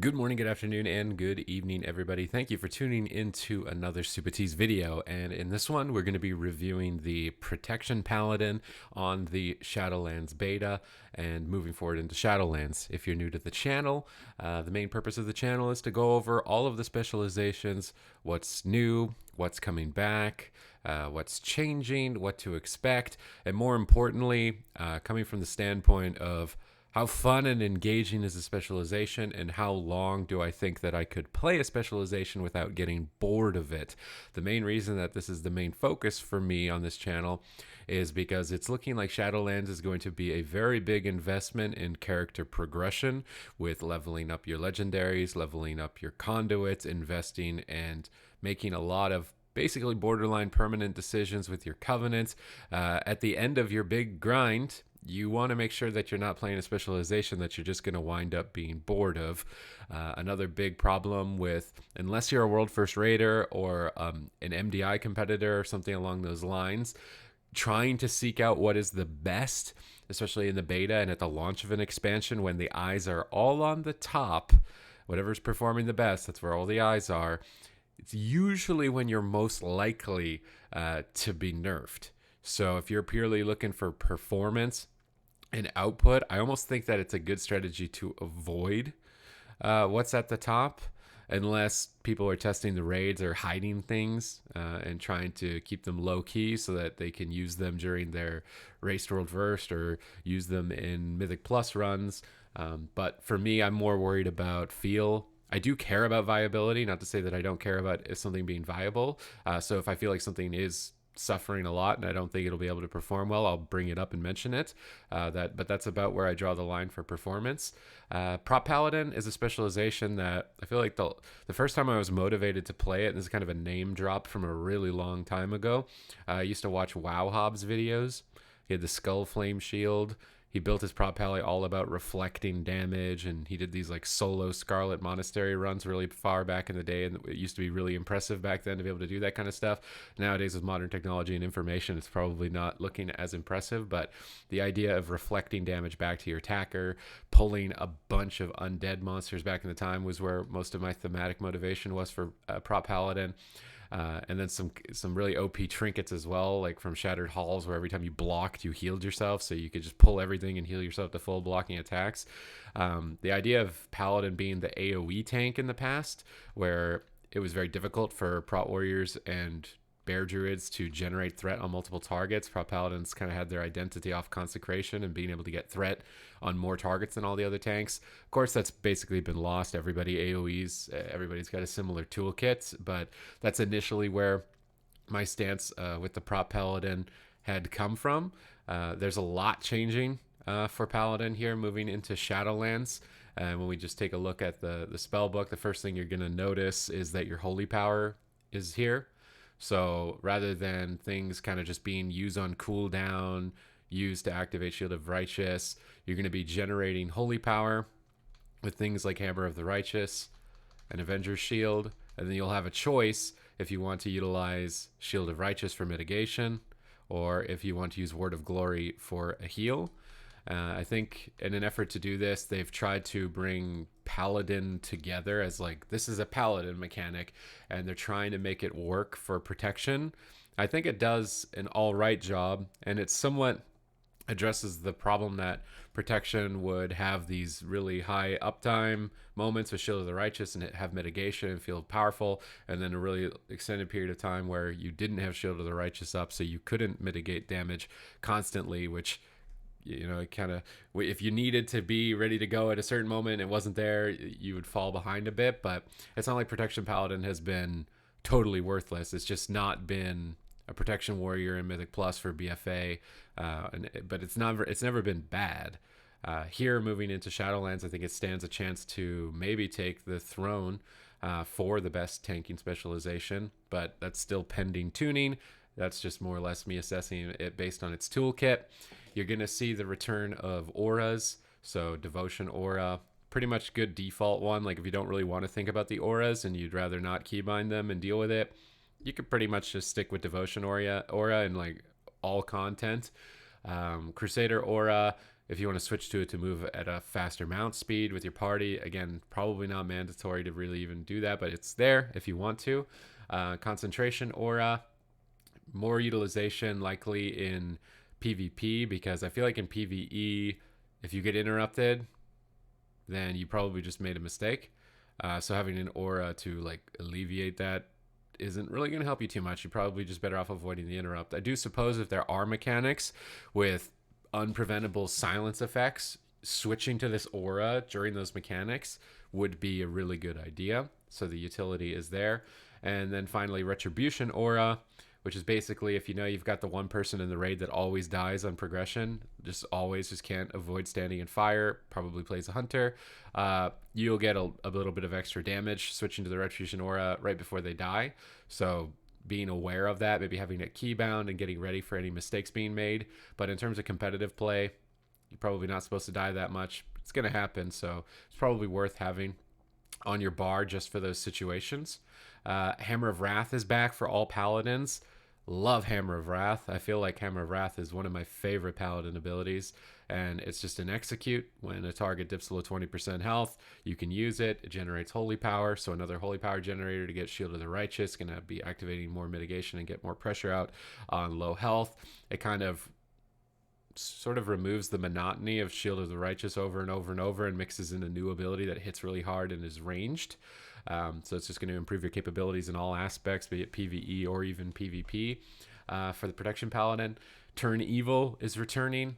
Good morning, good afternoon, and good evening, everybody. Thank you for tuning into another Supatease video. And in this one, we're going to be reviewing the Protection Paladin on the Shadowlands beta and moving forward into Shadowlands. If you're new to the channel, the main purpose of the channel is to go over all of the specializations, what's new, what's coming back, what's changing, what to expect, and more importantly, coming from the standpoint of how fun and engaging is a specialization, and how long do I think that I could play a specialization without getting bored of it? The main reason that this is the main focus for me on this channel is because it's looking like Shadowlands is going to be a very big investment in character progression, with leveling up your legendaries, leveling up your conduits, investing and making a lot of basically borderline permanent decisions with your covenants. At the end of your big grind, you want to make sure that you're not playing a specialization that you're just going to wind up being bored of. Another big problem with, unless you're a world first raider or an MDI competitor or something along those lines, trying to seek out what is the best, especially in the beta and at the launch of an expansion when the eyes are all on the top, whatever's performing the best, that's where all the eyes are. It's usually when you're most likely to be nerfed. So if you're purely looking for performance and output, I almost think that it's a good strategy to avoid what's at the top, unless people are testing the raids or hiding things and trying to keep them low key so that they can use them during their Race World First or use them in Mythic Plus runs. But for me, I'm more worried about feel. I do care about viability, not to say that I don't care about something being viable. So if I feel like something is suffering a lot and I don't think it'll be able to perform well, I'll bring it up and mention it. But that's about where I draw the line for performance. Prop Paladin is a specialization that I feel like the first time I was motivated to play it, and this is kind of a name drop from a really long time ago, I used to watch Wow Hobbs videos. He had the Skull Flame Shield. He built his prop pally all about reflecting damage, and he did these like solo Scarlet Monastery runs really far back in the day, and it used to be really impressive back then to be able to do that kind of stuff. Nowadays, with modern technology and information, it's probably not looking as impressive, but the idea of reflecting damage back to your attacker, pulling a bunch of undead monsters back in the time was where most of my thematic motivation was for prop paladin. And then some really OP trinkets as well, like from Shattered Halls, where every time you blocked, you healed yourself, so you could just pull everything and heal yourself to full blocking attacks. The idea of Paladin being the AoE tank in the past, where it was very difficult for prot warriors and bear druids to generate threat on multiple targets. Prop paladins kind of had their identity off consecration and being able to get threat on more targets than all the other tanks. Of course, that's basically been lost. Everybody AoEs, everybody's got a similar toolkit, but that's initially where my stance with the prop paladin had come from. There's a lot changing for paladin here moving into Shadowlands. And when we just take a look at the spell book, the first thing you're going to notice is that your holy power is here. So rather than things kind of just being used on cooldown, used to activate Shield of Righteous, you're going to be generating holy power with things like Hammer of the Righteous and Avenger Shield. And then you'll have a choice if you want to utilize Shield of Righteous for mitigation, or if you want to use Word of Glory for a heal. I think in an effort to do this, they've tried to bring Paladin together as like, this is a Paladin mechanic, and they're trying to make it work for protection. I think it does an all right job, and it somewhat addresses the problem that protection would have these really high uptime moments with Shield of the Righteous and have mitigation and feel powerful, and then a really extended period of time where you didn't have Shield of the Righteous up, so you couldn't mitigate damage constantly, which, you know, it kind of, if you needed to be ready to go at a certain moment and it wasn't there, you would fall behind a bit. But it's not like Protection Paladin has been totally worthless. It's just not been a protection warrior in Mythic Plus for BFA, but it's never been bad. Here, moving into Shadowlands, I think it stands a chance to maybe take the throne for the best tanking specialization, but that's still pending tuning. That's just more or less me assessing it based on its toolkit. You're going to see the return of auras. So Devotion Aura, pretty much good default one. Like if you don't really want to think about the auras and you'd rather not keybind them and deal with it, you could pretty much just stick with Devotion Aura and like all content. Crusader Aura If you want to switch to it to move at a faster mount speed with your party, again, probably not mandatory to really even do that, but it's there if you want to. Concentration Aura, more utilization likely in PvP, because I feel like in PvE, if you get interrupted, then you probably just made a mistake. So having an aura to like alleviate that isn't really going to help you too much. You're probably just better off avoiding the interrupt. I do suppose if there are mechanics with unpreventable silence effects, switching to this aura during those mechanics would be a really good idea. So the utility is there. And then finally, Retribution Aura, which is basically if you know you've got the one person in the raid that always dies on progression, just can't avoid standing in fire, probably plays a hunter, you'll get a little bit of extra damage switching to the Retribution Aura right before they die. So being aware of that, maybe having it keybound and getting ready for any mistakes being made. But in terms of competitive play, you're probably not supposed to die that much. It's going to happen, so it's probably worth having on your bar just for those situations. Hammer of Wrath is back for all paladins. Love Hammer of Wrath. I feel like Hammer of Wrath is one of my favorite paladin abilities, and it's just an execute. When a target dips below 20% health, you can use it. It generates holy power, so another holy power generator to get Shield of the Righteous. Going to be activating more mitigation and get more pressure out on low health. It kind of sort of removes the monotony of Shield of the Righteous over and over and over and mixes in a new ability that hits really hard and is ranged. So it's just going to improve your capabilities in all aspects, be it PvE or even PvP. For the Protection Paladin, Turn Evil is returning.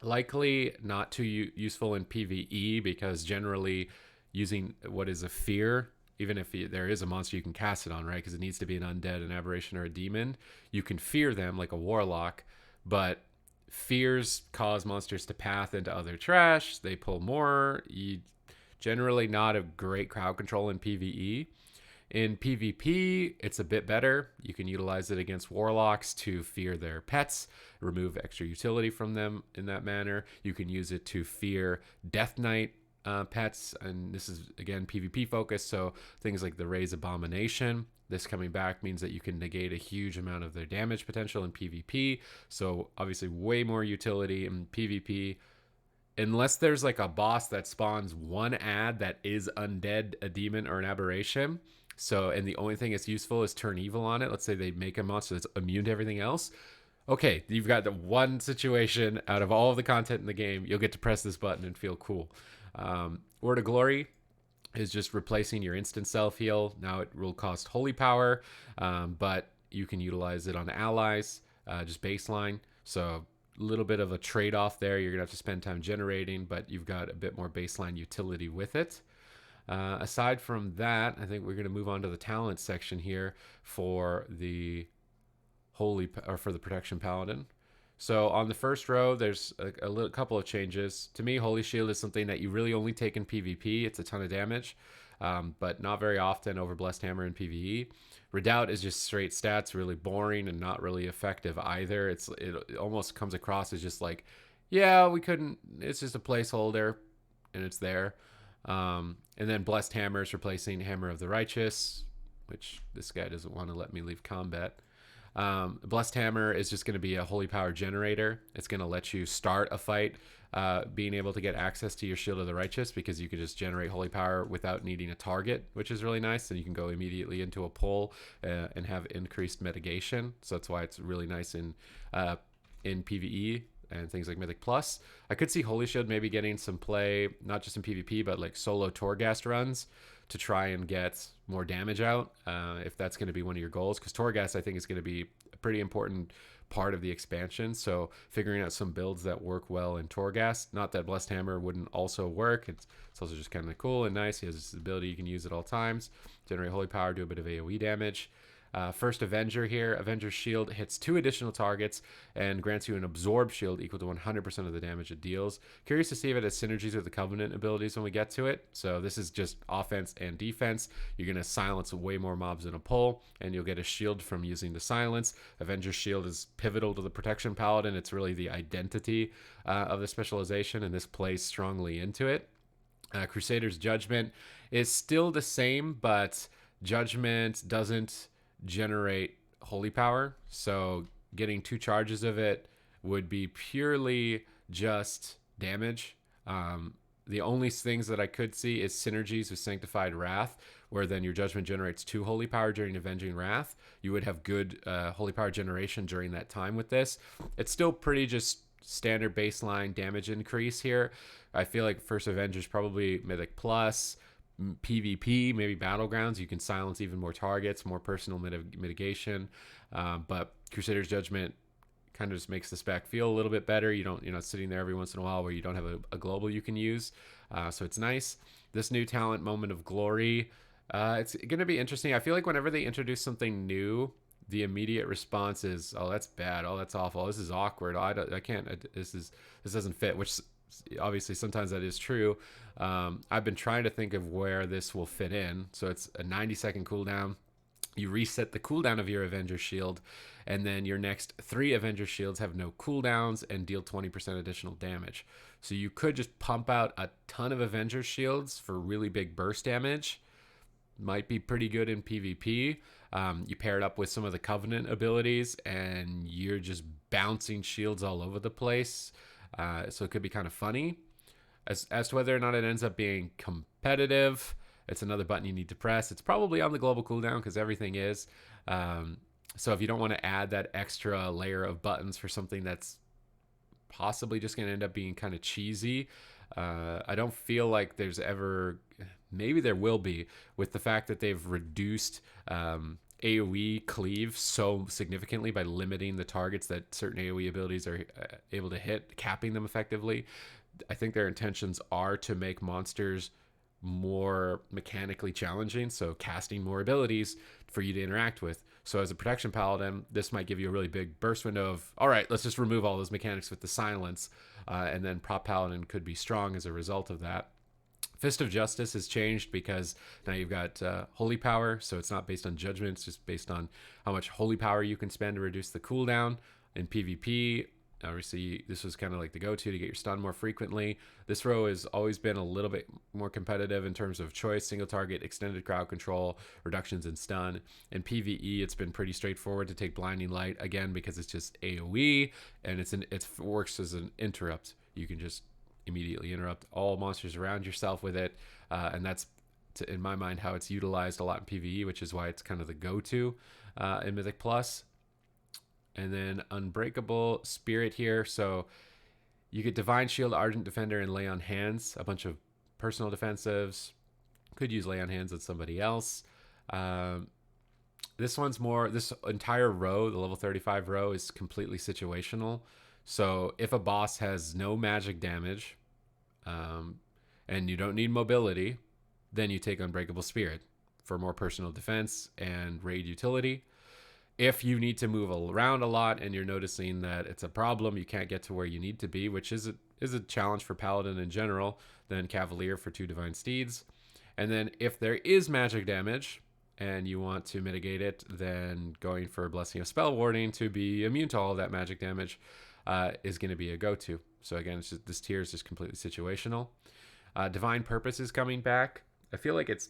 Likely not too useful in PvE, because generally using what is a fear, even if there is a monster you can cast it on, right? Because it needs to be an undead, an aberration, or a demon. You can fear them like a warlock, but fears cause monsters to path into other trash. They pull more. Generally not a great crowd control in PvE. In PvP, it's a bit better. You can utilize it against warlocks to fear their pets, remove extra utility from them in that manner. You can use it to fear Death Knight pets, and this is, again, PvP focused, so things like the Ray's Abomination. This coming back means that you can negate a huge amount of their damage potential in PvP, so obviously way more utility in PvP. Unless there's like a boss that spawns one ad that is undead, a demon, or an aberration. So, and the only thing it's useful is Turn Evil on it. Let's say they make a monster that's immune to everything else. Okay, you've got the one situation out of all of the content in the game, you'll get to press this button and feel cool. Word of Glory is just replacing your instant self heal. Now it will cost holy power, but you can utilize it on allies, just baseline. So little bit of a trade-off there. You're gonna have to spend time generating, but you've got a bit more baseline utility with it. Aside from that, I think we're gonna move on to the talent section here for the for the Protection Paladin. So on the first row, there's a couple of changes. To me, Holy Shield is something that you really only take in PvP. It's a ton of damage, but not very often over Blessed Hammer in PvE. Redoubt is just straight stats, really boring and not really effective either. It almost comes across as just like, yeah, it's just a placeholder, and it's there. And then Blessed Hammer is replacing Hammer of the Righteous, which this guy doesn't want to let me leave combat. Blessed Hammer is just going to be a holy power generator. It's going to let you start a fight being able to get access to your Shield of the Righteous, because you can just generate holy power without needing a target, which is really nice. And you can go immediately into a pull and have increased mitigation. So that's why it's really nice in PvE and things like Mythic Plus. I could see Holy Shield maybe getting some play, not just in PvP, but like solo Torghast runs to try and get more damage out, if that's going to be one of your goals, because Torghast, I think, is going to be a pretty important part of the expansion. So figuring out some builds that work well in Torghast. Not that Blessed Hammer wouldn't also work. It's also just kind of cool and nice. He has this ability you can use at all times. Generate holy power, do a bit of AoE damage. First Avenger here. Avenger's shield hits 2 additional targets and grants you an absorb shield equal to 100% of the damage it deals. Curious to see if it has synergies with the Covenant abilities when we get to it. So this is just offense and defense. You're going to silence way more mobs in a pull, and you'll get a shield from using the silence. Avenger's shield is pivotal to the Protection Paladin. It's really the identity of the specialization, and this plays strongly into it. Crusaders Judgment is still the same, but Judgment doesn't generate holy power, so getting 2 charges of it would be purely just damage. The only things that I could see is synergies with Sanctified Wrath, where then your judgment generates 2 holy power during Avenging Wrath. You would have good holy power generation during that time with this. It's still pretty just standard baseline damage increase here. I feel like First Avenger's probably Mythic Plus. PvP, maybe Battlegrounds, you can silence even more targets, more personal mitigation. But Crusaders Judgment kind of just makes the spec feel a little bit better. You're not sitting there every once in a while where you don't have a global you can use. So it's nice. This new talent, Moment of Glory, it's going to be interesting. I feel like whenever they introduce something new, the immediate response is, "Oh, that's bad. Oh, that's awful. This is awkward. I can't. This doesn't fit." Which obviously sometimes that is true. I've been trying to think of where this will fit in. So it's a 90-second cooldown. You reset the cooldown of your Avenger shield, and then your next 3 Avenger shields have no cooldowns and deal 20% additional damage. So you could just pump out a ton of Avenger shields for really big burst damage. Might be pretty good in PvP. You pair it up with some of the Covenant abilities, and you're just bouncing shields all over the place. So it could be kind of funny. As to whether or not it ends up being competitive, it's another button you need to press. It's probably on the global cooldown because everything is. So if you don't want to add that extra layer of buttons for something that's possibly just going to end up being kind of cheesy, I don't feel like there's ever... Maybe there will be, with the fact that they've reduced AoE cleave so significantly by limiting the targets that certain AoE abilities are able to hit, capping them effectively. I think their intentions are to make monsters more mechanically challenging, so casting more abilities for you to interact with. So as a protection paladin, this might give you a really big burst window of, all right, let's just remove all those mechanics with the silence, and then prop paladin could be strong as a result of that. Fist of Justice has changed because now you've got holy power, so it's not based on judgment, it's just based on how much holy power you can spend to reduce the cooldown. In PvP, obviously, this was kind of like the go-to to get your stun more frequently. This row has always been a little bit more competitive in terms of choice, single target, extended crowd control, reductions in stun. In PvE, it's been pretty straightforward to take Blinding Light, again, because it's just AoE, and it works as an interrupt. You can just immediately interrupt all monsters around yourself with it, and that's, in my mind, how it's utilized a lot in PvE, which is why it's kind of the go-to in Mythic Plus. And then Unbreakable Spirit here. So you get Divine Shield, Ardent Defender, and Lay on Hands. A bunch of personal defensives. Could use Lay on Hands on somebody else. This entire row, the level 35 row, is completely situational. So if a boss has no magic damage, and you don't need mobility, then you take Unbreakable Spirit for more personal defense and raid utility. If you need to move around a lot and you're noticing that it's a problem, you can't get to where you need to be, which is a challenge for Paladin in general, then Cavalier for 2 Divine Steeds. And then if there is magic damage and you want to mitigate it, then going for Blessing of Spell Warding to be immune to all of that magic damage is going to be a go-to. So again, this tier is just completely situational. Divine Purpose is coming back. I feel like it's,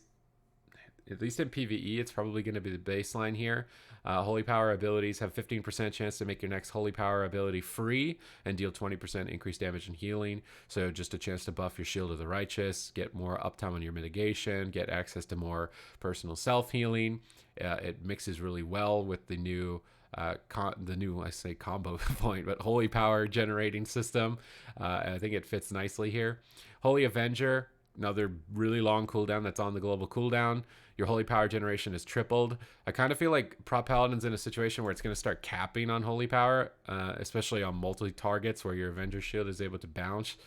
at least in PvE, it's probably going to be the baseline here. Holy Power abilities have 15% chance to make your next Holy Power ability free and deal 20% increased damage and healing. So just a chance to buff your Shield of the Righteous, get more uptime on your mitigation, get access to more personal self-healing. It mixes really well with the new I say combo point, but Holy Power generating system. And I think it fits nicely here. Holy Avenger, another really long cooldown that's on the global cooldown. Your Holy Power generation is tripled. I kind of feel like Prop Paladin's in a situation where it's going to start capping on Holy Power, especially on multi-targets where your Avenger shield is able to bounce.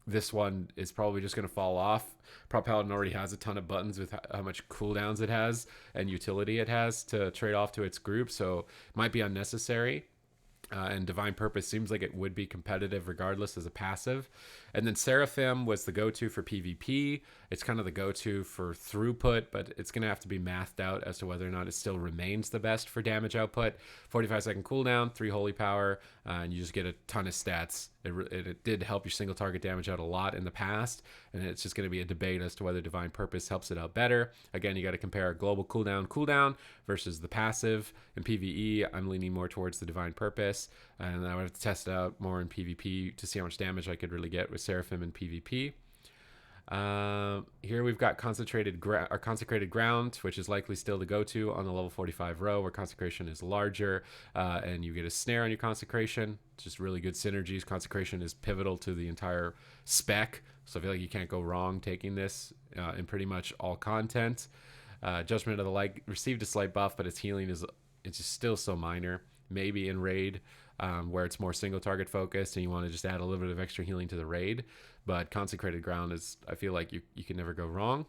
This one is probably just going to fall off. Prop Paladin already has a ton of buttons with how much cooldowns it has and utility it has to trade off to its group, so it might be unnecessary. And Divine Purpose seems like it would be competitive regardless as a passive. And then Seraphim was the go-to for PvP. It's kind of the go-to for throughput, but it's going to have to be mathed out as to whether or not it still remains the best for damage output. 45-second cooldown, 3 holy power, and you just get a ton of stats. It did help your single target damage out a lot in the past, and it's just going to be a debate as to whether Divine Purpose helps it out better. Again, you got to compare global cooldown versus the passive. In PvE, I'm leaning more towards the Divine Purpose, and I would have to test it out more in PvP to see how much damage I could really get with Seraphim in PvP. Here we've got consecrated ground, which is likely still the go-to on the level 45 row, where consecration is larger, and you get a snare on your consecration. Just really good synergies. Consecration is pivotal to the entire spec, so I feel like you can't go wrong taking this in pretty much all content. Judgment of the Light received a slight buff, but its healing is just still so minor. Maybe in raid, where it's more single target focused and you want to just add a little bit of extra healing to the raid. But consecrated ground is, I feel like you can never go wrong.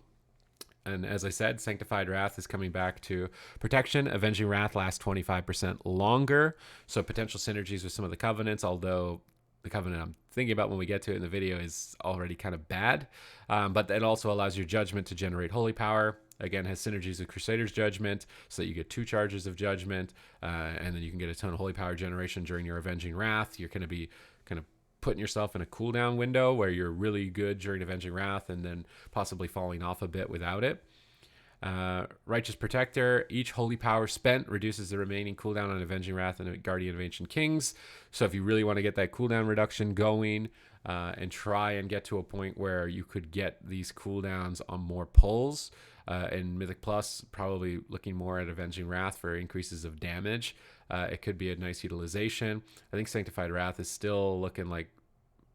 And as I said, Sanctified Wrath is coming back to protection. Avenging Wrath lasts 25% longer. So potential synergies with some of the covenants, although the covenant I'm thinking about when we get to it in the video is already kind of bad. But it also allows your judgment to generate holy power. Again, has synergies with Crusaders Judgment, so that you get 2 charges of judgment, and then you can get a ton of holy power generation during your Avenging Wrath. You're going to be kind of putting yourself in a cooldown window where you're really good during Avenging Wrath and then possibly falling off a bit without it. Righteous Protector, each holy power spent reduces the remaining cooldown on Avenging Wrath and Guardian of Ancient Kings. So if you really want to get that cooldown reduction going, and try and get to a point where you could get these cooldowns on more pulls, in Mythic Plus, probably looking more at Avenging Wrath for increases of damage. It could be a nice utilization. I think Sanctified Wrath is still looking like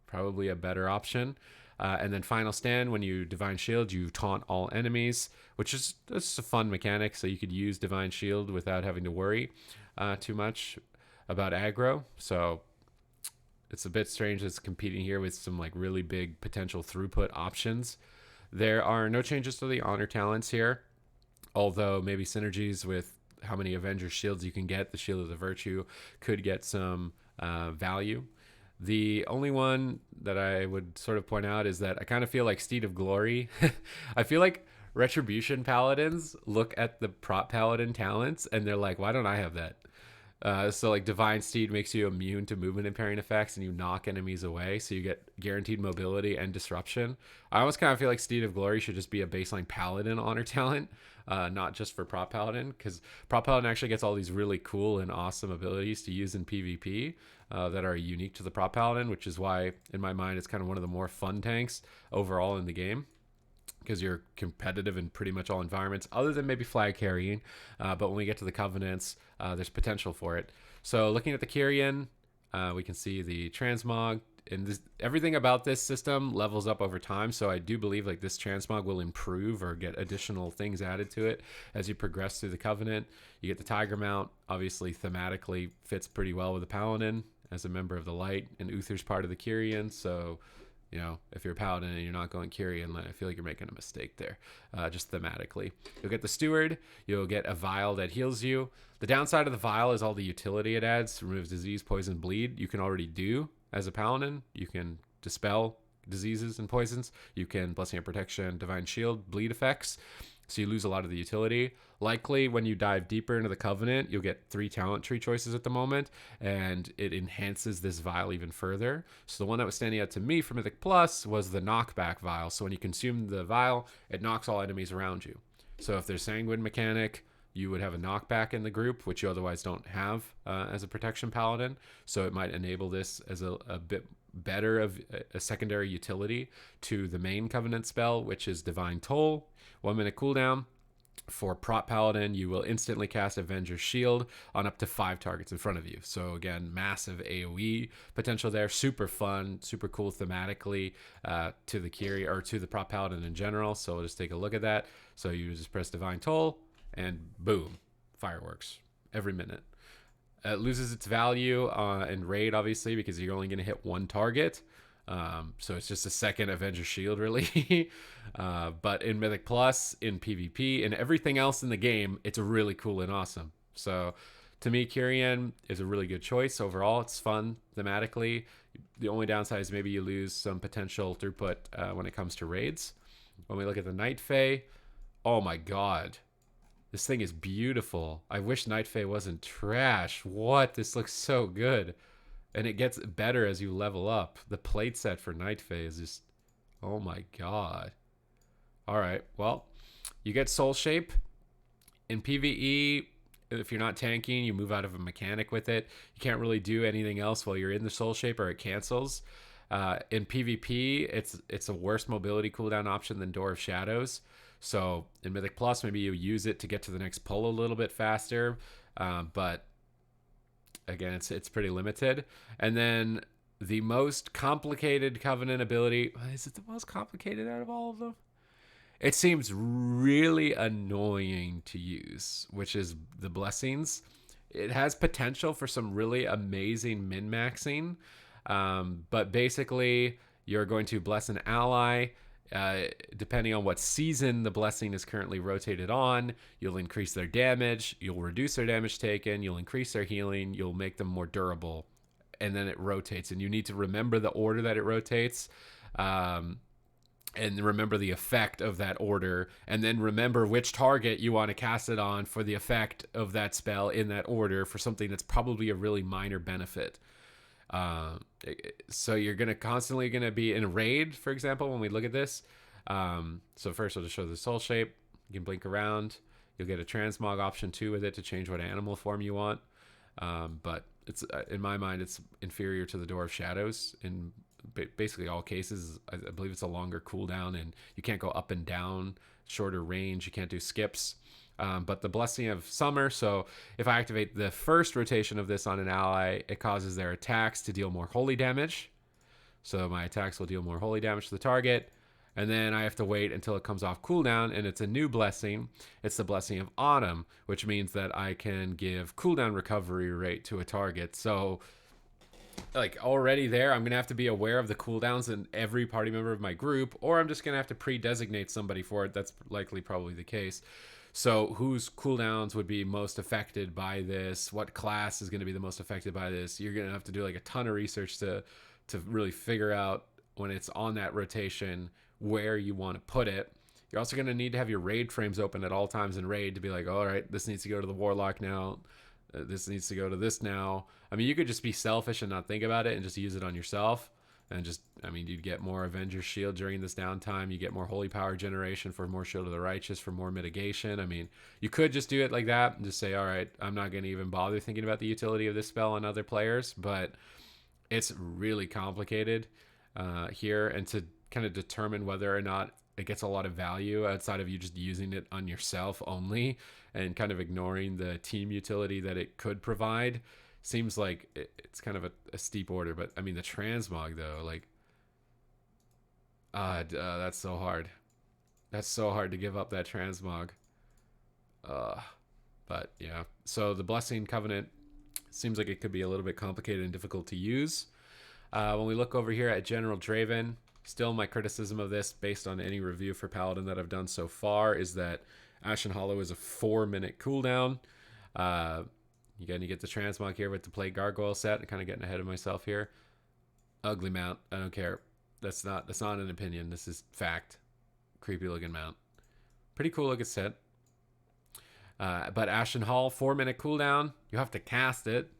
probably a better option. And then Final Stand, when you Divine Shield, you taunt all enemies, which is that's a fun mechanic. So you could use Divine Shield without having to worry too much about aggro. So it's a bit strange that it's competing here with some like really big potential throughput options. There are no changes to the honor talents here, although maybe synergies with how many Avenger shields you can get. The Shield of the Virtue could get some value. The only one that I would sort of point out is that I kind of feel like Steed of Glory. I feel like Retribution Paladins look at the prop Paladin talents and they're like, why don't I have that? So like Divine Steed makes you immune to movement impairing effects and you knock enemies away, so you get guaranteed mobility and disruption. I almost kind of feel like Steed of Glory should just be a baseline Paladin honor talent, not just for Prop Paladin, because Prop Paladin actually gets all these really cool and awesome abilities to use in PvP that are unique to the Prop Paladin, which is why in my mind it's kind of one of the more fun tanks overall in the game, because you're competitive in pretty much all environments other than maybe flag carrying. But when we get to the Covenants, there's potential for it. So looking at the Kyrian, we can see the Transmog, and everything about this system levels up over time. So I do believe like this Transmog will improve or get additional things added to it as you progress through the Covenant. You get the Tiger Mount, obviously thematically fits pretty well with the Paladin as a member of the Light, and Uther's part of the Kyrian. So you know, if you're a Paladin and you're not going Kyrian, I feel like you're making a mistake there, just thematically. You'll get the Steward. You'll get a Vial that heals you. The downside of the Vial is all the utility it adds. Removes disease, poison, bleed. You can already do as a Paladin. You can dispel diseases and poisons. You can Blessing and Protection, Divine Shield, bleed effects. So you lose a lot of the utility. Likely, when you dive deeper into the Covenant, you'll get 3 talent tree choices at the moment, and it enhances this Vial even further. So the one that was standing out to me for Mythic Plus was the Knockback Vial. So when you consume the Vial, it knocks all enemies around you. So if there's Sanguine mechanic, you would have a knockback in the group, which you otherwise don't have as a Protection Paladin. So it might enable this as a bit better of a secondary utility to the main Covenant spell, which is Divine Toll. 1 minute cooldown. For Prop Paladin, you will instantly cast Avenger Shield on up to 5 targets in front of you. So again, massive AoE potential there. Super fun, super cool thematically to the Kyrie or to the Prop Paladin in general. So we'll just take a look at that. So you just press Divine Toll and boom, fireworks every minute. It loses its value in raid, obviously, because you're only going to hit 1 target. So it's just a second Avenger Shield, really. But in Mythic Plus, in PvP, and everything else in the game, it's really cool and awesome. So To me, Kyrian is a really good choice overall. It's fun thematically. The only downside is maybe you lose some potential throughput when it comes to raids. When we look at the Night Fae, oh my god. This thing is beautiful. I wish Night Fae wasn't trash. What? This looks so good. And it gets better as you level up. The plate set for Night Fae is just, oh my god. All right, well, you get Soul Shape. In PvE, if you're not tanking, you move out of a mechanic with it. You can't really do anything else while you're in the Soul Shape, or it cancels. In PvP, it's a worse mobility cooldown option than Door of Shadows. So in Mythic Plus, maybe you use it to get to the next pull a little bit faster. But again, it's pretty limited. And then the most complicated Covenant ability, is it the most complicated out of all of them? It seems really annoying to use, which is the Blessings. It has potential for some really amazing min-maxing, but basically you're going to bless an ally. Depending on what season the blessing is currently rotated on, you'll increase their damage, you'll reduce their damage taken, you'll increase their healing, you'll make them more durable, and then it rotates. And you need to remember the order that it rotates. And remember the effect of that order, and then remember which target you want to cast it on for the effect of that spell in that order for something that's probably a really minor benefit. So you're constantly gonna be in a raid, for example, when we look at this. So first I'll just show the Soul Shape. You can blink around. You'll get a transmog option too with it to change what animal form you want. But it's in my mind, it's inferior to the Door of Shadows in basically all cases. I believe it's a longer cooldown, and you can't go up and down, shorter range. You can't do skips. But the Blessing of Summer, so if I activate the first rotation of this on an ally, it causes their attacks to deal more holy damage. So my attacks will deal more holy damage to the target. And then I have to wait until it comes off cooldown, and it's a new blessing. It's the Blessing of Autumn, which means that I can give cooldown recovery rate to a target. So like already there, I'm gonna have to be aware of the cooldowns in every party member of my group, or I'm just gonna have to pre-designate somebody for it. That's likely probably the case. So whose cooldowns would be most affected by this? What class is going to be the most affected by this? You're going to have to do like a ton of research to really figure out when it's on that rotation where you want to put it. You're also going to need to have your raid frames open at all times in raid to be like, all right, this needs to go to the Warlock now. This needs to go to this now. I mean, you could just be selfish and not think about it and just use it on yourself. And just, I mean, you'd get more Avenger shield during this downtime. You get more holy power generation for more shield of the righteous, for more mitigation. I mean, you could just do it like that and just say, all right, I'm not going to even bother thinking about the utility of this spell on other players. But it's really complicated here. And to kind of determine whether or not it gets a lot of value outside of you just using it on yourself only and kind of ignoring the team utility that it could provide, seems like it's kind of a steep order. But I mean, the transmog though, like, that's so hard. That's so hard to give up that transmog. But yeah, so the Blessing Covenant seems like it could be a little bit complicated and difficult to use. When we look over here at General Draven, still my criticism of this, based on any review for Paladin that I've done so far, is that Ashen Hollow is a 4-minute cooldown. You get the transmog here with the Plague Gargoyle set. I'm kind of getting ahead of myself here. Ugly mount. I don't care. That's not an opinion. This is fact. Creepy looking mount. Pretty cool looking set. But Ashen Hall, 4-minute cooldown. You have to cast it.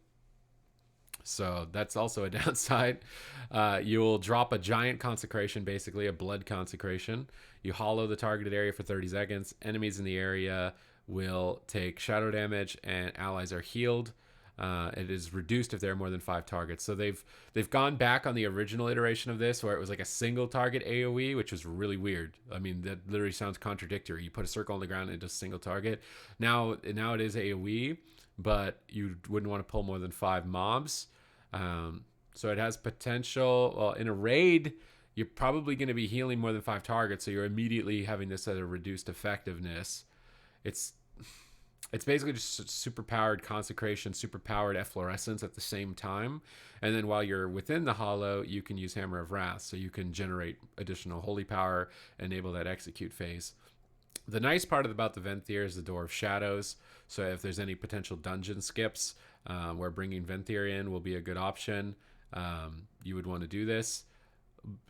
So that's also a downside. You'll drop a giant consecration, basically a blood consecration. You hollow the targeted area for 30 seconds. Enemies in the area will take shadow damage, and allies are healed. It is reduced if there are more than 5 targets. So they've gone back on the original iteration of this, where it was like a single target AoE, which was really weird. I mean, that literally sounds contradictory. You put a circle on the ground and it does single target. Now it is AoE, but you wouldn't want to pull more than 5 mobs. So it has potential. Well, in a raid, you're probably going to be healing more than 5 targets, so you're immediately having this at a reduced effectiveness. It's basically just super powered consecration, super powered efflorescence at the same time. And then while you're within the hollow, you can use Hammer of Wrath, so you can generate additional holy power, enable that execute phase. The nice part about the Venthyr is the Door of Shadows. So if there's any potential dungeon skips where bringing Venthyr in will be a good option, you would want to do this.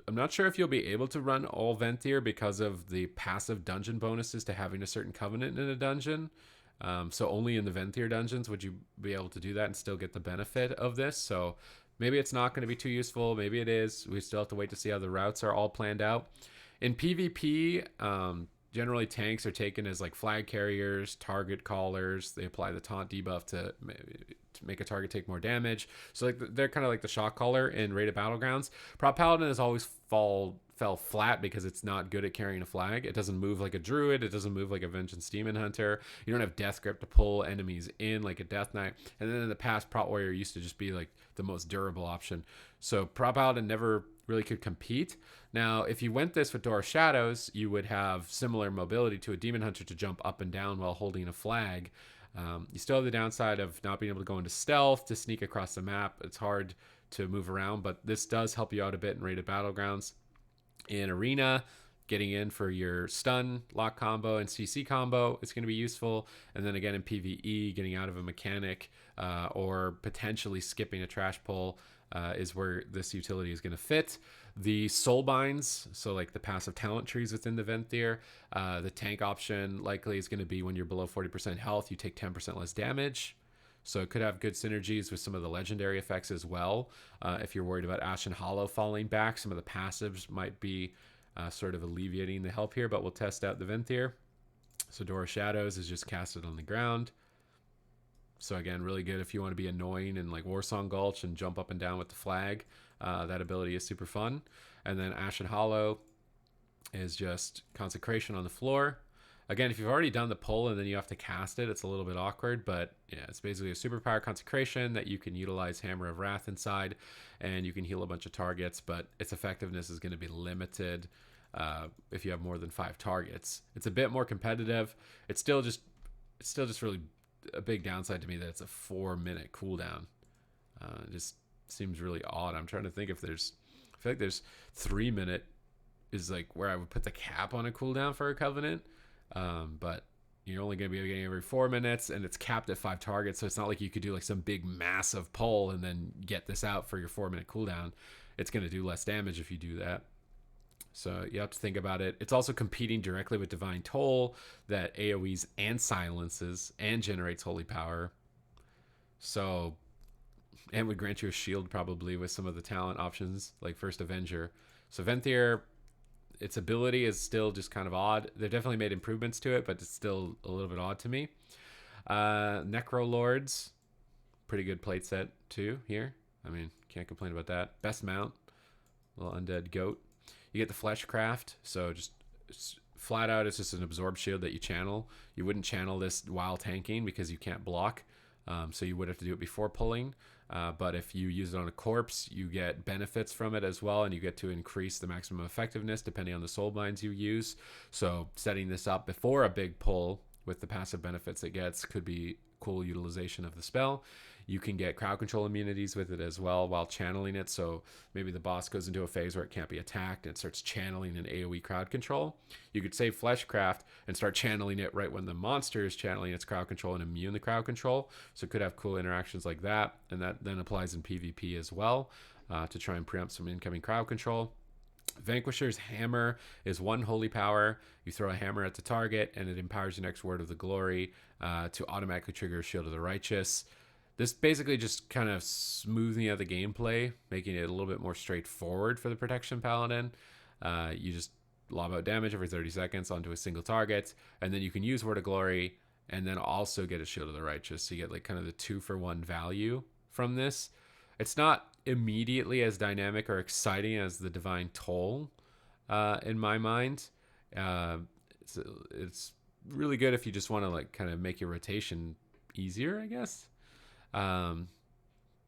I'm not sure if you'll be able to run all Venthyr because of the passive dungeon bonuses to having a certain covenant in a dungeon. So only in the Venthyr dungeons would you be able to do that and still get the benefit of this. So maybe it's not going to be too useful. Maybe it is. We still have to wait to see how the routes are all planned out. In PvP, generally tanks are taken as like flag carriers, target callers. They apply the taunt debuff to make a target take more damage. So like they're kind of like the shock caller in rated battlegrounds. Prop Paladin has always fell flat because it's not good at carrying a flag. It doesn't move like a druid. It doesn't move like a vengeance demon hunter. You don't have death grip to pull enemies in like a death knight. And then in the past, prop warrior used to just be like the most durable option. So prop Paladin never really could compete. Now, if you went this with Door of Shadows, you would have similar mobility to a demon hunter to jump up and down while holding a flag. You still have the downside of not being able to go into stealth to sneak across the map. It's hard to move around, but this does help you out a bit in rated battlegrounds. In arena, getting in for your stun, lock combo, and CC combo is going to be useful. And then again in PvE, getting out of a mechanic or potentially skipping a trash pull is where this utility is going to fit. The soul binds, so like the passive talent trees within the Venthyr, the tank option likely is going to be when you're below 40% health, you take 10% less damage. So it could have good synergies with some of the legendary effects as well. If you're worried about Ashen Hollow falling back, some of the passives might be sort of alleviating the help here, but we'll test out the Venthyr. So Door of Shadows is just casted on the ground. So again, really good if you want to be annoying in like Warsong Gulch and jump up and down with the flag. That ability is super fun. And then Ashen Hollow is just Consecration on the floor. Again, if you've already done the pull and then you have to cast it, it's a little bit awkward, but yeah, it's basically a superpower Consecration that you can utilize Hammer of Wrath inside, and you can heal a bunch of targets, but its effectiveness is going to be limited if you have more than 5 targets. It's a bit more competitive. It's still just really a big downside to me that it's a 4-minute cooldown. It just seems really odd. I'm trying to think if I feel like there's 3-minute is like where I would put the cap on a cooldown for a Covenant. But you're only going to be getting every 4 minutes, and it's capped at 5 targets, so it's not like you could do like some big massive pull and then get this out for your 4-minute cooldown. It's going to do less damage if you do that. So you have to think about it. It's also competing directly with Divine Toll that AoEs and silences and generates holy power. So, and would grant you a shield probably with some of the talent options like First Avenger. So Venthyr, its ability is still just kind of odd. They've definitely made improvements to it, but it's still a little bit odd to me. Necro Lords, pretty good plate set too here. I mean, can't complain about that. Best mount, little undead goat. You get the Fleshcraft, so just flat out it's just an absorb shield that you channel. You wouldn't channel this while tanking because you can't block, so you would have to do it before pulling. But if you use it on a corpse, you get benefits from it as well, and you get to increase the maximum effectiveness depending on the soul binds you use. So setting this up before a big pull with the passive benefits it gets could be cool utilization of the spell. You can get crowd control immunities with it as well while channeling it. So maybe the boss goes into a phase where it can't be attacked and it starts channeling an AoE crowd control. You could save Fleshcraft and start channeling it right when the monster is channeling its crowd control and immune the crowd control. So it could have cool interactions like that. And that then applies in PvP as well to try and preempt some incoming crowd control. Vanquisher's Hammer is 1 holy power. You throw a hammer at the target and it empowers your next word of the glory to automatically trigger Shield of the Righteous. This basically just kind of smoothing out the gameplay, making it a little bit more straightforward for the Protection Paladin. You just lob out damage every 30 seconds onto a single target, and then you can use Word of Glory and then also get a Shield of the Righteous. So you get like kind of the 2-for-1 value from this. It's not immediately as dynamic or exciting as the Divine Toll in my mind. It's really good if you just want to like kind of make your rotation easier, I guess.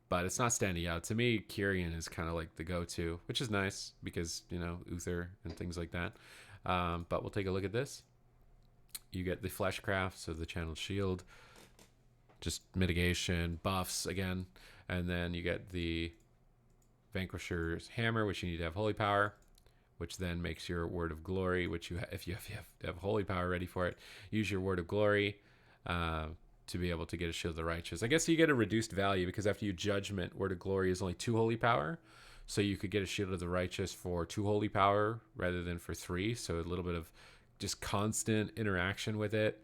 But it's not standing out. To me, Kyrian is kind of like the go-to, which is nice because, you know, Uther and things like that. But we'll take a look at this. You get the Fleshcraft, so the channeled shield, just mitigation, buffs again. And then you get the Vanquisher's Hammer, which you need to have holy power. which then makes your Word of Glory, which if you have Holy Power ready for it, use your Word of Glory to be able to get a Shield of the Righteous. I guess you get a reduced value because after you Judgment, Word of Glory is only 2 Holy Power. So you could get a Shield of the Righteous for 2 Holy Power rather than for 3. So a little bit of just constant interaction with it.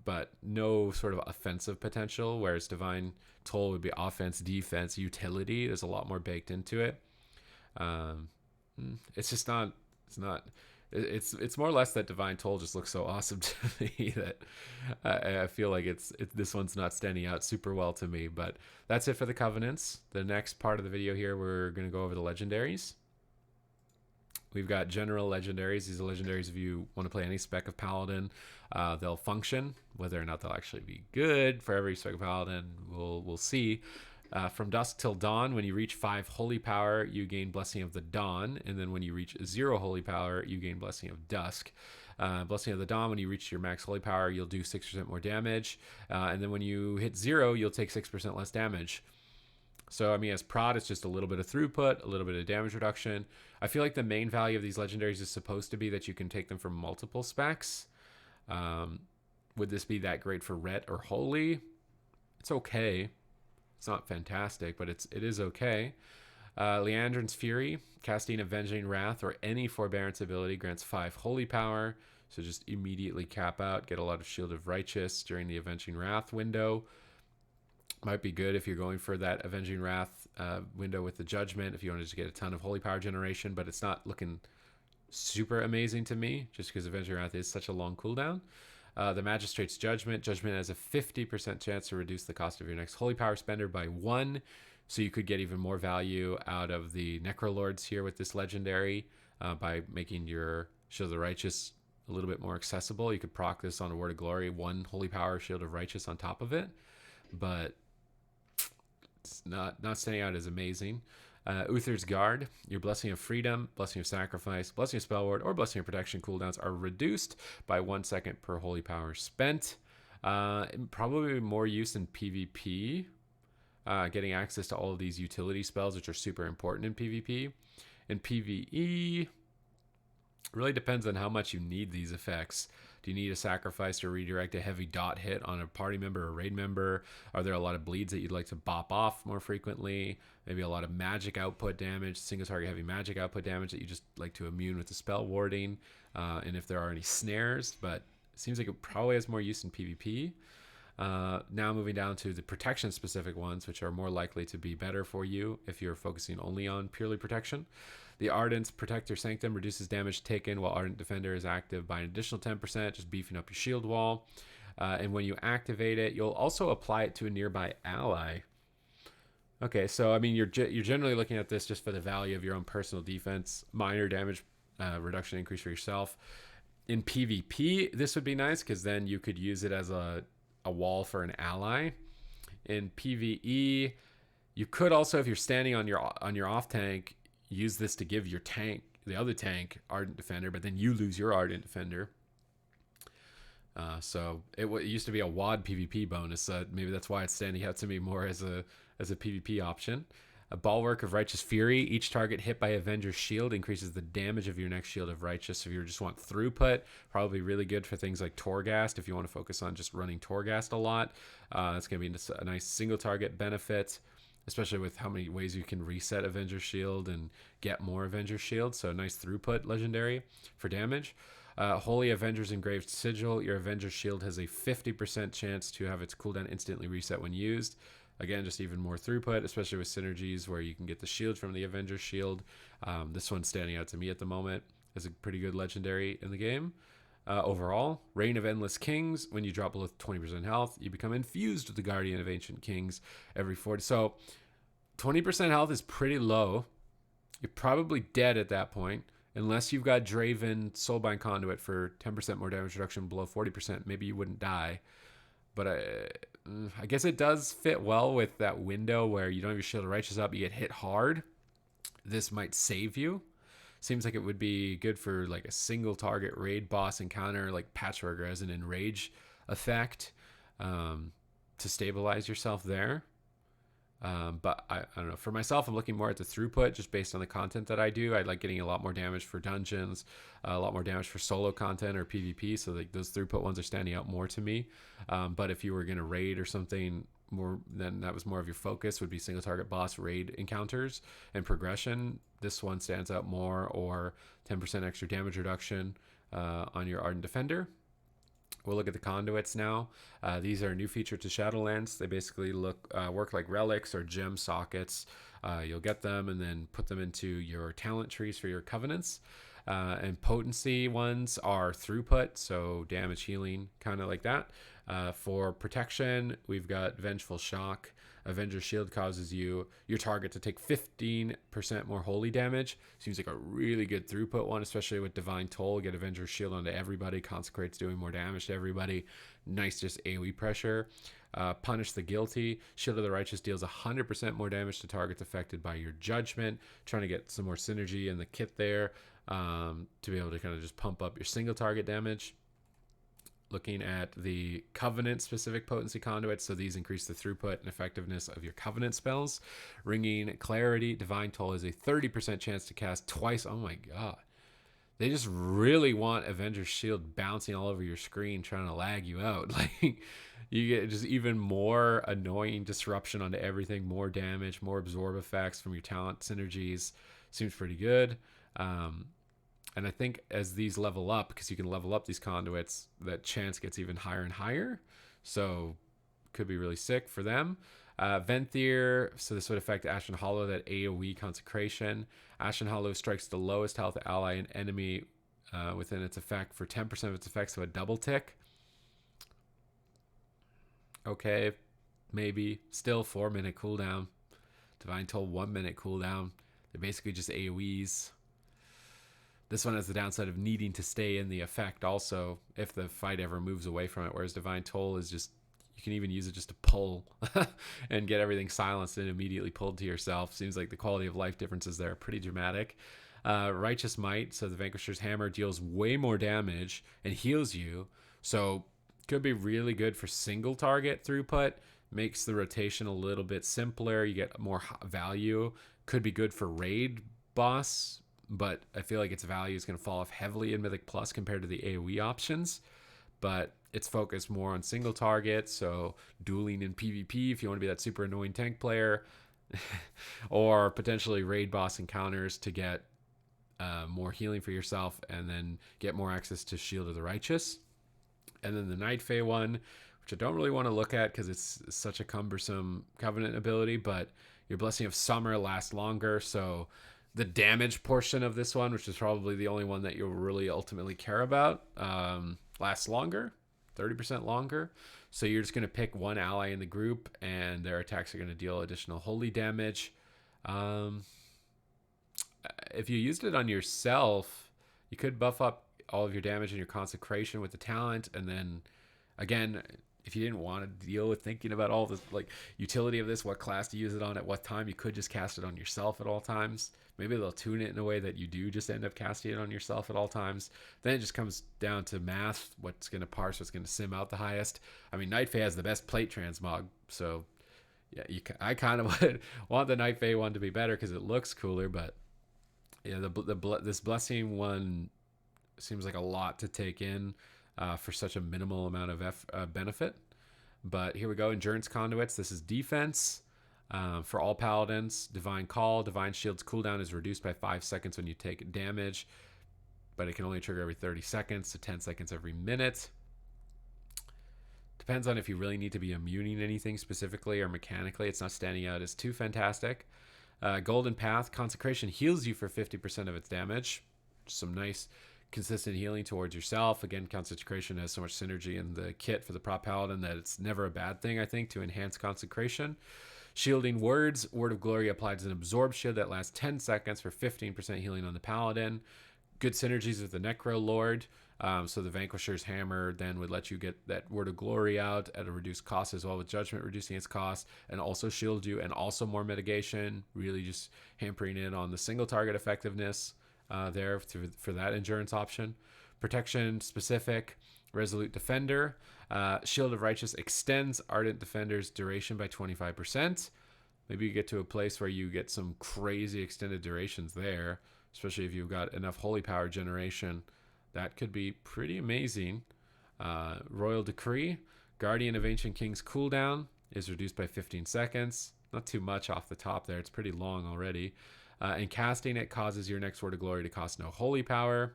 But no sort of offensive potential, whereas Divine Toll would be offense, defense, utility. There's a lot more baked into it. It's just not, it's more or less that Divine Toll just looks so awesome to me that I feel like this one's not standing out super well to me. But that's it for the Covenants. The next part of the video here, we're going to go over the Legendaries. We've got general Legendaries. These are Legendaries if you want to play any spec of Paladin. They'll function. Whether or not they'll actually be good for every spec of Paladin, we'll see. From Dusk till Dawn, when you reach 5 Holy Power, you gain Blessing of the Dawn. And then when you reach 0 Holy Power, you gain Blessing of Dusk. Blessing of the Dawn, when you reach your max Holy Power, you'll do 6% more damage. And then when you hit 0, you'll take 6% less damage. So, I mean, as prod, it's just a little bit of throughput, a little bit of damage reduction. I feel like the main value of these Legendaries is supposed to be that you can take them from multiple specs. Would this be that great for Ret or Holy? It's okay. It's not fantastic, but it is okay. Leandrin's Fury, casting Avenging Wrath or any Forbearance ability grants 5 Holy Power. So just immediately cap out, get a lot of Shield of Righteous during the Avenging Wrath window. Might be good if you're going for that Avenging Wrath window with the Judgment, if you wanted to get a ton of Holy Power generation, but it's not looking super amazing to me, just because Avenging Wrath is such a long cooldown. The Magistrate's Judgment. Judgment has a 50% chance to reduce the cost of your next Holy Power spender by 1, so you could get even more value out of the Necrolords here with this Legendary by making your Shield of the Righteous a little bit more accessible. You could proc this on a Word of Glory, 1 Holy Power Shield of Righteous on top of it, but it's not standing out as amazing. Uther's Guard, your Blessing of Freedom, Blessing of Sacrifice, Blessing of Spell Ward, or Blessing of Protection cooldowns are reduced by 1 second per Holy Power spent. Probably more use in PvP, getting access to all of these utility spells, which are super important in PvP. In PvE, really depends on how much you need these effects. Do you need a sacrifice to redirect a heavy dot hit on a party member or raid member? Are there a lot of bleeds that you'd like to bop off more frequently? Maybe a lot of magic output damage, single target heavy magic output damage that you just like to immune with the spell warding. And if there are any snares, but it seems like it probably has more use in PvP. Now moving down to the protection specific ones, which are more likely to be better for you if you're focusing only on purely protection. The Ardent's Protector Sanctum reduces damage taken while Ardent Defender is active by an additional 10%, just beefing up your shield wall. And when you activate it, you'll also apply it to a nearby ally. Okay, so I mean, you're generally looking at this just for the value of your own personal defense, minor damage reduction increase for yourself. In PvP, this would be nice because then you could use it as a wall for an ally. In PvE, you could also, if you're standing on your off tank, use this to give your tank, the other tank, Ardent Defender, but then you lose your Ardent Defender. So it used to be a WAD PvP bonus. Maybe that's why it's standing out to me more as a PvP option. A Bulwark of Righteous Fury. Each target hit by Avenger's shield increases the damage of your next Shield of Righteous. So if you just want throughput, probably really good for things like Torghast. If you want to focus on just running Torghast a lot, that's going to be a nice single target benefit, especially with how many ways you can reset Avenger's shield and get more Avenger's shield. So nice throughput Legendary for damage. Holy Avenger's Engraved Sigil. Your Avenger's shield has a 50% chance to have its cooldown instantly reset when used. Again, just even more throughput, especially with synergies where you can get the shield from the Avenger's shield. This one's standing out to me at the moment as a pretty good Legendary in the game. Overall, Reign of Endless Kings. When you drop below 20% health, you become infused with the Guardian of Ancient Kings every 40. So 20% health is pretty low. You're probably dead at that point. Unless you've got Draven Soulbind Conduit for 10% more damage reduction below 40%, maybe you wouldn't die. But I guess it does fit well with that window where you don't have your Shield of Righteous up, you get hit hard. This might save you. Seems like it would be good for like a single target raid boss encounter, like Patchwork as an Enrage effect, to stabilize yourself there. But I don't know. For myself, I'm looking more at the throughput just based on the content that I do. I like getting a lot more damage for dungeons, a lot more damage for solo content or PvP. So like those throughput ones are standing out more to me. But if you were going to raid or something more, then that was more of your focus, would be single target boss raid encounters and progression. This one stands out more, or 10% extra damage reduction on your Ardent Defender. We'll look at the conduits now. These are a new feature to Shadowlands. They basically work like relics or gem sockets. You'll get them and then put them into your talent trees for your covenants. And potency ones are throughput, so damage, healing, kind of like that. For protection, we've got Vengeful Shock. Avenger Shield causes your target to take 15% more holy damage. Seems like a really good throughput one, especially with Divine Toll. Get Avenger Shield onto everybody. Consecrate's doing more damage to everybody. Nice just AoE pressure. Punish the Guilty. Shield of the Righteous deals 100% more damage to targets affected by your judgment. Trying to get some more synergy in the kit there to be able to kind of just pump up your single target damage. Looking at the Covenant specific potency conduits, so these increase the throughput and effectiveness of your Covenant spells. Ringing Clarity, Divine Toll is a 30% chance to cast twice. Oh my god. They just really want Avenger Shield bouncing all over your screen trying to lag you out. Like, you get just even more annoying disruption onto everything, more damage, more absorb effects from your talent synergies. Seems pretty good. And I think as these level up, because you can level up these conduits, that chance gets even higher and higher. So could be really sick for them. Venthyr, so this would affect Ashen Hollow, that AoE consecration. Ashen Hollow strikes the lowest health ally and enemy within its effect for 10% of its effects, so a double tick. Okay, maybe. Still 4-minute cooldown. Divine Toll 1-minute cooldown. They're basically just AoEs. This one has the downside of needing to stay in the effect also if the fight ever moves away from it, whereas Divine Toll is just, you can even use it just to pull and get everything silenced and immediately pulled to yourself. Seems like the quality of life differences there are pretty dramatic. Righteous Might, so the Vanquisher's Hammer deals way more damage and heals you, so could be really good for single target throughput. Makes the rotation a little bit simpler. You get more value. Could be good for raid boss, but I feel like its value is going to fall off heavily in Mythic Plus compared to the AoE options. But it's focused more on single target, so dueling in PvP if you want to be that super annoying tank player, or potentially raid boss encounters to get more healing for yourself and then get more access to Shield of the Righteous. And then the Night Fae one, which I don't really want to look at because it's such a cumbersome Covenant ability, but your Blessing of Summer lasts longer, so the damage portion of this one, which is probably the only one that you'll really ultimately care about, lasts longer, 30% longer. So you're just going to pick one ally in the group and their attacks are going to deal additional holy damage. If you used it on yourself, you could buff up all of your damage and your consecration with the talent, and then again, if you didn't want to deal with thinking about all the like utility of this, what class to use it on at what time, you could just cast it on yourself at all times. Maybe they'll tune it in a way that you do just end up casting it on yourself at all times. Then it just comes down to math, what's going to parse, what's going to sim out the highest. I mean, Night Fae has the best plate transmog, so yeah, I kind of would want the Night Fae one to be better because it looks cooler, but yeah, this Blessing one seems like a lot to take in for such a minimal amount of benefit. But here we go. Endurance Conduits. This is defense for all paladins. Divine Call. Divine Shield's cooldown is reduced by 5 seconds when you take damage, but it can only trigger every 30 seconds, so 10 seconds every minute. Depends on if you really need to be immuning anything specifically or mechanically. It's not standing out as too fantastic. Golden Path. Consecration heals you for 50% of its damage. Some nice consistent healing towards yourself. Again, Consecration has so much synergy in the kit for the prop paladin that it's never a bad thing, I think, to enhance Consecration. Shielding Words. Word of Glory applies an absorb shield that lasts 10 seconds for 15% healing on the paladin. Good synergies with the Necro Lord. So the Vanquisher's Hammer then would let you get that Word of Glory out at a reduced cost as well, with Judgment reducing its cost and also shield you, and also more mitigation, really just hampering in on the single target effectiveness there for that endurance option. Protection specific, Resolute Defender. Shield of Righteous extends Ardent Defender's duration by 25%. maybe you get to a place where you get some crazy extended durations there, especially if you've got enough holy power generation. That could be pretty amazing. Royal Decree, Guardian of Ancient Kings cooldown is reduced by 15 seconds. Not too much off the top there. It's pretty long already. And casting it causes your next Word of Glory to cost no holy power.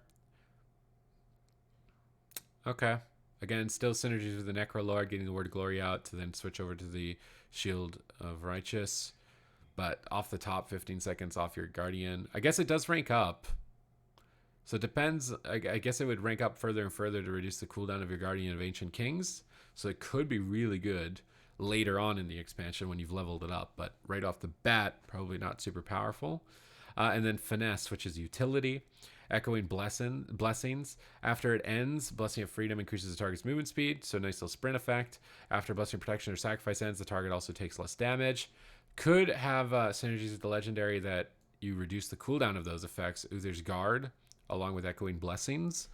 Okay. Again, still synergies with the Necrolord, getting the Word of Glory out to then switch over to the Shield of Righteous. But off the top, 15 seconds off your Guardian. I guess it does rank up. So it depends. I guess it would rank up further and further to reduce the cooldown of your Guardian of Ancient Kings. So it could be really good later on in the expansion when you've leveled it up. But right off the bat, probably not super powerful. And then Finesse, which is utility. Echoing Blessings. After it ends, Blessing of Freedom increases the target's movement speed. So nice little sprint effect. After Blessing of Protection or Sacrifice ends, the target also takes less damage. Could have synergies with the Legendary that you reduce the cooldown of those effects. Uther's Guard, along with Echoing Blessings.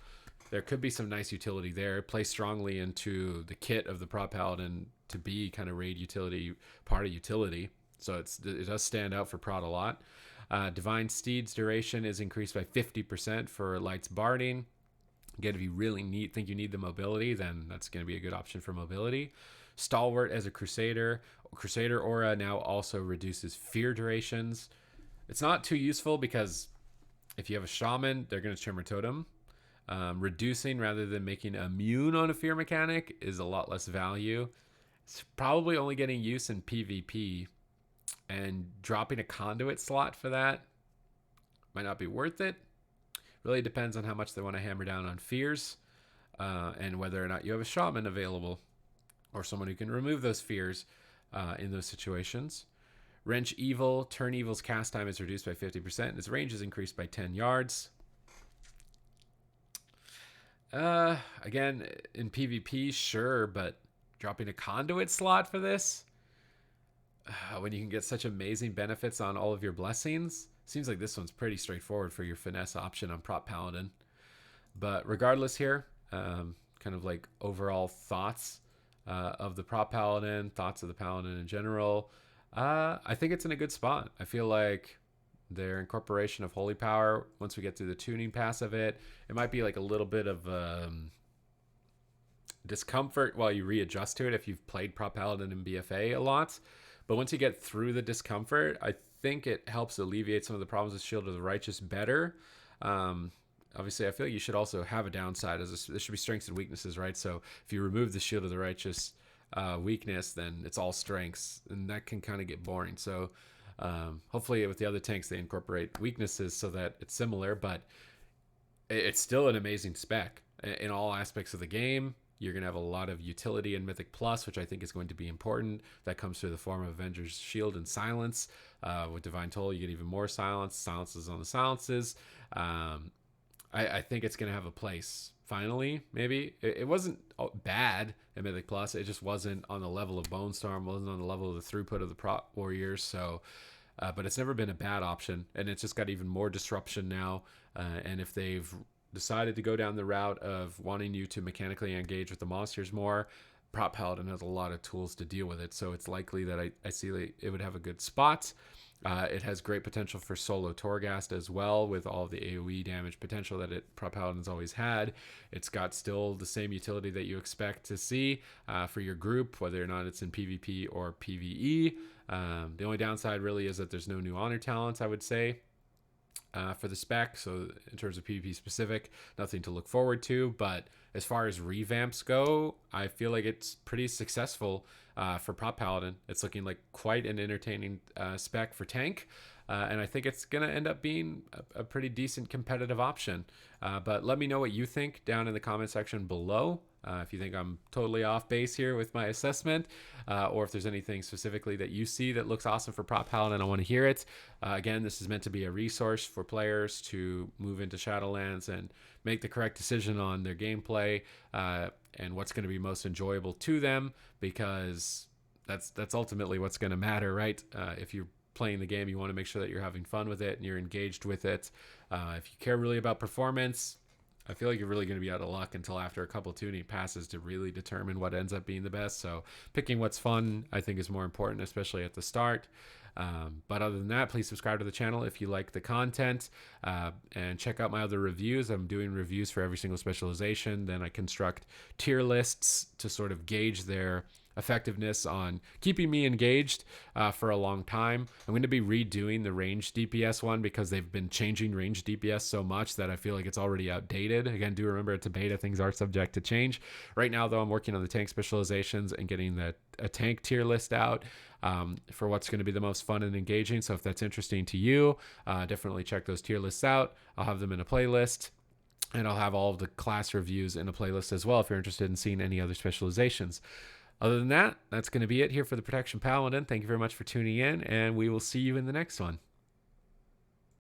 There could be some nice utility there. Play strongly into the kit of the Prop Paladin to be kind of raid utility, part of utility. So it does stand out for Prot a lot. Divine Steed's duration is increased by 50% for Light's Barding. Again, if you really think you need the mobility, then that's going to be a good option for mobility. Stalwart as a Crusader. Crusader Aura now also reduces fear durations. It's not too useful because if you have a Shaman, they're going to Tremor Totem. Reducing rather than making immune on a fear mechanic is a lot less value. It's probably only getting use in PvP. And dropping a conduit slot for that might not be worth it. Really depends on how much they want to hammer down on fears and whether or not you have a shaman available or someone who can remove those fears in those situations. Wrench Evil, Turn Evil's cast time is reduced by 50% and its range is increased by 10 yards. Again, in PvP, sure, but dropping a conduit slot for this? When you can get such amazing benefits on all of your blessings, seems like this one's pretty straightforward for your finesse option on Prop Paladin. But regardless here, kind of like overall thoughts of the Prop Paladin, thoughts of the Paladin in general. I think it's in a good spot. I feel like their incorporation of Holy Power, once we get through the tuning pass of it, it might be like a little bit of discomfort while you readjust to it if you've played Prop Paladin and BFA a lot. But once you get through the discomfort, I think it helps alleviate some of the problems with Shield of the Righteous better. Obviously, I feel like you should also have a downside. There should be strengths and weaknesses, right? So if you remove the Shield of the Righteous weakness, then it's all strengths, and that can kind of get boring. So hopefully with the other tanks, they incorporate weaknesses so that it's similar, but it's still an amazing spec in all aspects of the game. You're going to have a lot of utility in Mythic Plus, which I think is going to be important. That comes through the form of Avenger's Shield and Silence. With Divine Toll, you get even more silence. Silences on the silences. I think it's going to have a place, finally, maybe. It wasn't bad in Mythic Plus. It just wasn't on the level of Bone Storm, wasn't on the level of the throughput of the Prop Warriors. So, but it's never been a bad option, and it's just got even more disruption now. And if they've decided to go down the route of wanting you to mechanically engage with the monsters more, Prop Paladin has a lot of tools to deal with it, so it's likely that I see it would have a good spot. It has great potential for solo Torghast as well, with all the AoE damage potential that Prop Paladin's always had. It's got still the same utility that you expect to see for your group, whether or not it's in PvP or PvE. The only downside really is that there's no new honor talents, I would say, for the spec. So in terms of PvP specific, nothing to look forward to. But as far as revamps go, I feel like it's pretty successful for Prop Paladin. It's looking like quite an entertaining spec for tank. And I think it's going to end up being a pretty decent competitive option. But let me know what you think down in the comment section below. If you think I'm totally off base here with my assessment, or if there's anything specifically that you see that looks awesome for Prop Paladin, I want to hear it. Again, this is meant to be a resource for players to move into Shadowlands and make the correct decision on their gameplay and what's going to be most enjoyable to them, because that's ultimately what's going to matter, right? If you're playing the game, you want to make sure that you're having fun with it and you're engaged with it. If you care really about performance, I feel like you're really going to be out of luck until after a couple tuning passes to really determine what ends up being the best. So picking what's fun, I think, is more important, especially at the start. But other than that, please subscribe to the channel if you like the content, and check out my other reviews. I'm doing reviews for every single specialization. Then I construct tier lists to sort of gauge their effectiveness on keeping me engaged for a long time. I'm going to be redoing the range DPS one because they've been changing range DPS so much that I feel like it's already outdated. Again, do remember it's a beta, things are subject to change. Right now though, I'm working on the tank specializations and getting a tank tier list out for what's going to be the most fun and engaging. So if that's interesting to you, definitely check those tier lists out. I'll have them in a playlist. And I'll have all of the class reviews in a playlist as well if you're interested in seeing any other specializations. Other than that, that's going to be it here for the Protection Paladin. Thank you very much for tuning in, and we will see you in the next one.